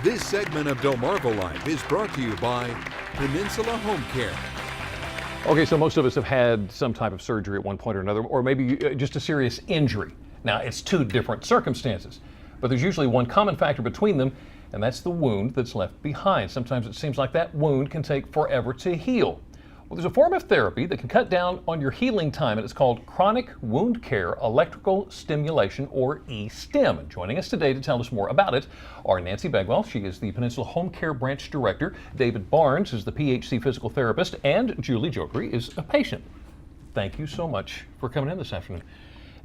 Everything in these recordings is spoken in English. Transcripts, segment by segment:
This segment of Delmarva Life is brought to you by Peninsula Home Care. Okay, so most of us have had some type of surgery at one point or another, or maybe just a serious injury. Now, it's two different circumstances, but there's usually one common factor between them, and that's the wound that's left behind. Sometimes it seems like that wound can take forever to heal. Well, there's a form of therapy that can cut down on your healing time, and it's called Chronic Wound Care Electrical Stimulation, or E-STIM. And joining us today to tell us more about it are Nancy Bagwell, she is the Peninsula Home Care Branch Director, David Barnes is the PHC Physical Therapist, and Julie Jokri is a patient. Thank you so much for coming in this afternoon.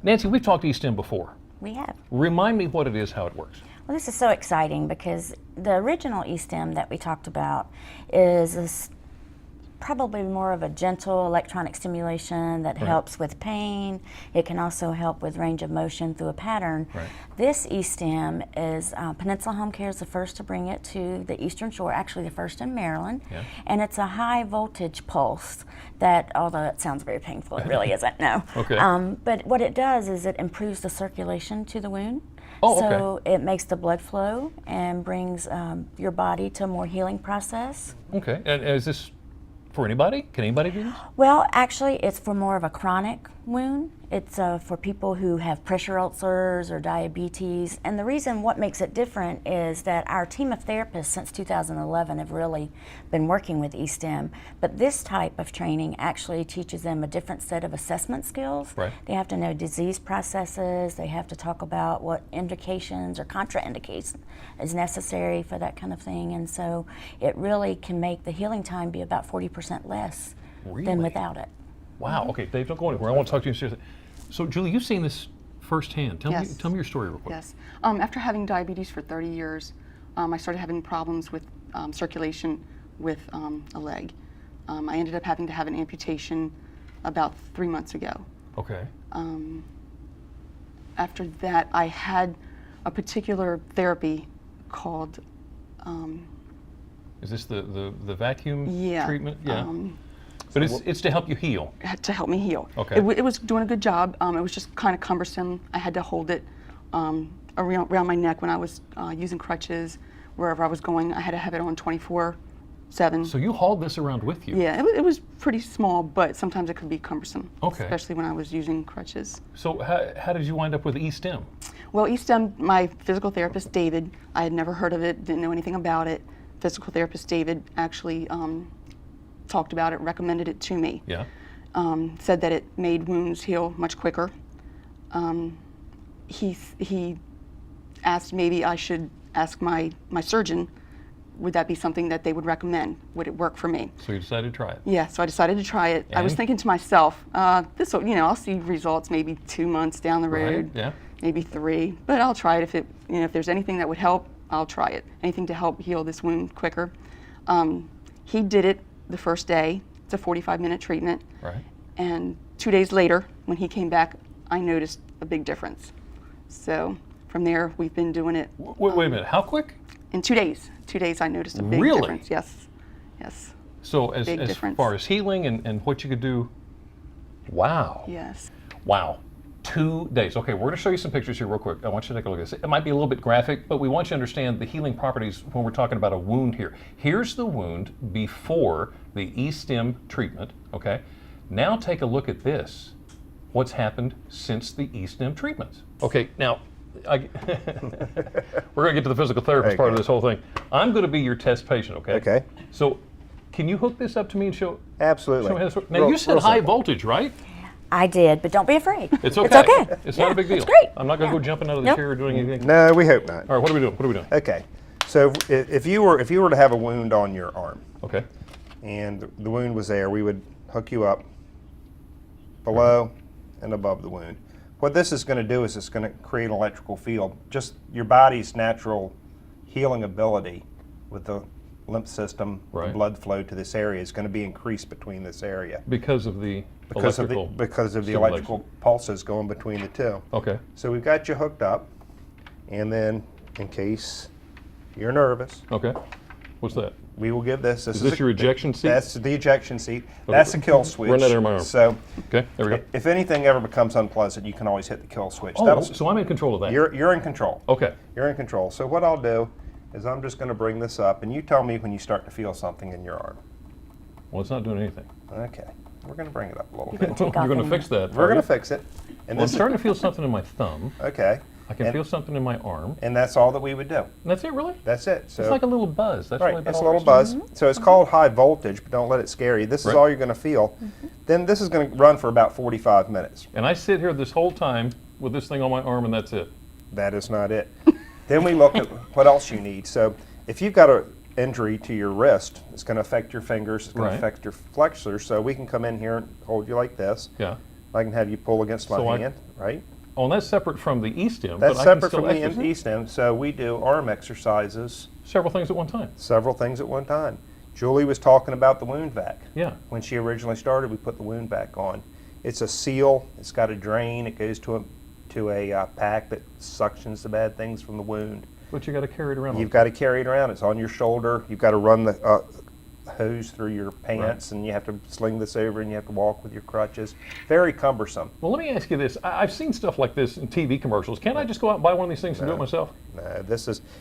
Nancy, we've talked E-STIM before. We have. Remind me what it is, how it works. Well, this is so exciting because the original E-STIM that we talked about is probably more of a gentle electronic stimulation that helps with pain. It can also help with range of motion through a pattern. Right. This E-STIM is, Peninsula Home Care is the first to bring it to the Eastern Shore, actually the first in Maryland. Yeah. And it's a high voltage pulse that, although it sounds very painful, it really isn't, no. Okay. But what it does is it improves the circulation to the wound. Oh, so it makes the blood flow and brings your body to a more healing process. Okay, and is this for anybody? Can anybody do this? Well, actually, it's for more of a chronic wound. It's for people who have pressure ulcers or diabetes. And the reason what makes it different is that our team of therapists since 2011 have really been working with E-STIM. But this type of training actually teaches them a different set of assessment skills. Right. They have to know disease processes. They have to talk about what indications or contraindications is necessary for that kind of thing. And so it really can make the healing time be about 40% less than without it. Wow. Okay, Dave, don't go anywhere. I want to talk to you seriously. So, Julie, you've seen this firsthand. Tell me your story real quick. Yes. After having diabetes for 30 years, I started having problems with circulation with a leg. I ended up having to have an amputation about 3 months ago. Okay. After that, I had a particular therapy called Is this the vacuum treatment? Yeah. But it's to help you heal. To help me heal. Okay. It was doing a good job. It was just kind of cumbersome. I had to hold it around my neck when I was using crutches. Wherever I was going, I had to have it on 24/7. So you hauled this around with you? Yeah, it was pretty small, but sometimes it could be cumbersome. Okay. Especially when I was using crutches. So how did you wind up with E-STIM? Well, E-STIM, my physical therapist, David, I had never heard of it, didn't know anything about it. Physical therapist David actually talked about it, recommended it to me. Yeah. Said that it made wounds heal much quicker. He asked maybe I should ask my surgeon, would that be something that they would recommend? Would it work for me? So you decided to try it? Yeah, so I decided to try it. I was thinking to myself, this will, I'll see results maybe 2 months down the road, Right, yeah. maybe 3, but I'll try it if there's anything that would help, I'll try it. Anything to help heal this wound quicker. He did it the first day. It's a 45-minute treatment. Right. And 2 days later, when he came back, I noticed a big difference. So from there, we've been doing it. Wait a minute, how quick? In 2 days. 2 days, I noticed a big Really? difference. Yes, yes. So as far as healing and what you could do, wow. Yes. Wow. 2 days. Okay, we're going to show you some pictures here real quick. I want you to take a look at this. It might be a little bit graphic, but we want you to understand the healing properties when we're talking about a wound here. Here's the wound before the E-STIM treatment, okay? Now take a look at this. What's happened since the E-STIM treatments? Okay, now, we're going to get to the physical therapist part of this whole thing. I'm going to be your test patient, okay? Okay. So, can you hook this up to me and show? Absolutely. Show me how this works? Now, you said high voltage, right? I did, but don't be afraid. It's okay. It's okay. It's not a big deal. It's great. I'm not going to go jumping out of the chair or doing anything. No, we hope not. All right, what are we doing? What are we doing? Okay. So if you were to have a wound on your arm, Okay. and the wound was there, we would hook you up below and above the wound. What this is going to do is it's going to create an electrical field. Just your body's natural healing ability with the lymph system, the blood flow to this area is going to be increased between this area. Because of the electrical electrical pulses going between the two. Okay. So we've got you hooked up, and then in case you're nervous, Okay. What's that? we will give this. Is this your ejection seat? That's the ejection seat. That's the kill switch. Run that in my arm. So, Okay, there we go. if anything ever becomes unpleasant, you can always hit the kill switch. Oh, so I'm in control of that. You're in control. Okay. You're in control. So what I'll do is I'm just going to bring this up, and you tell me when you start to feel something in your arm. Well, it's not doing anything. Okay. We're going to bring it up a little You bit. can take You're off going to in- fix that. We're are going you? to fix it. And Well, I'm this starting to feel something in my thumb. okay. I can and, feel something in my arm. and that's all that we would do. And that's it, really? That's it. So It's like a little buzz. That's right, really about it's a all little there is to buzz. So it's called high voltage, but don't let it scare you. This Right. is all you're going to feel. Then this is going to run for about 45 minutes. it. And I sit here this whole time with this thing on my arm, and that's it. That is not it. Then we look at what else you need. So if you've got an injury to your wrist, it's going to affect your fingers, it's going Right. to affect your flexors. So we can come in here and hold you like this. Yeah. I can have you pull against my So I- hand, right? Oh, and that's separate from the E-stem. That's but I can separate still from the exercise. E-stem. So we do arm exercises, Several things at one time. several things at one time. Julie was talking about the wound vac. Yeah. When she originally started, we put the wound vac on. It's a seal. It's got a drain. It goes to a pack that suctions the bad things from the wound. But you got to carry it around. all You've the got to carry it around. It's on your shoulder. You've got to run the hose through your pants, and you have to sling this over, and you have to walk with your crutches. Very cumbersome. Well, let me ask you this. I've seen stuff like this in TV commercials. Can't I just go out and buy one of these things and do it myself?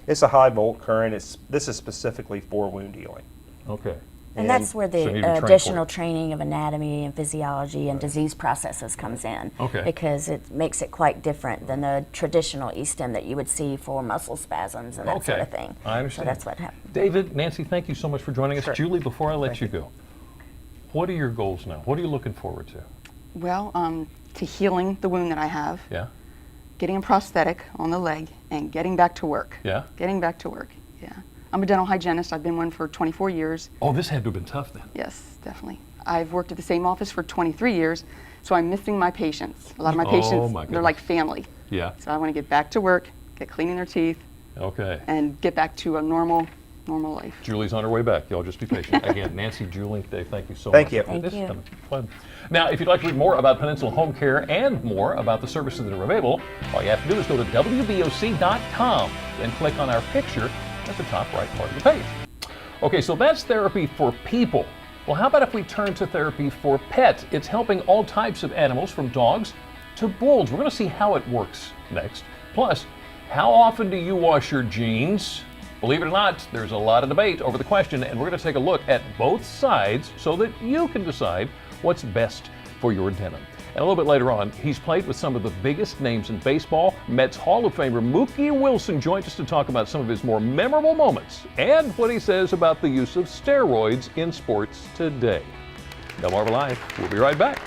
It's a high volt current. This is specifically for wound healing. Okay. And that's where So you need the to train for additional it. training of anatomy and physiology and disease processes comes in. Okay. Because it makes it quite different than the traditional E-stem that you would see for muscle spasms and that sort of Okay. thing. I understand. So that's what happens. David, Nancy, thank you so much for joining us. Sure. Julie, before I let you go, what are your goals now? What are you looking forward to? Well, to healing the wound that I have, Yeah? getting a prosthetic on the leg, and getting back to work. Yeah? Getting back to work, yeah. I'm a dental hygienist. I've been one for 24 years. Oh, this had to have been tough then. Yes, definitely. I've worked at the same office for 23 years, so I'm missing my patients. A lot of my Oh, patients, my they're like goodness. family. Yeah. So I want to get back to work, get cleaning their teeth, Okay. and get back to a normal life. Julie's on her way back. Y'all just be patient. Again, Nancy, Julie, Dave, thank you so Thank much. you. Thank This you. has been fun. Now, if you'd like to read more about Peninsula Home Care and more about the services that are available, all you have to do is go to WBOC.com and click on our picture at the top right part of the page. Okay, so that's therapy for people. Well, how about if we turn to therapy for pets? It's helping all types of animals, from dogs to bulls. We're going to see how it works next. Plus, how often do you wash your jeans? Believe it or not, there's a lot of debate over the question, and we're going to take a look at both sides so that you can decide what's best for your denim. And a little bit later on, he's played with some of the biggest names in baseball. Mets Hall of Famer Mookie Wilson joined us to talk about some of his more memorable moments and what he says about the use of steroids in sports today. Delmarva Live, we'll be right back.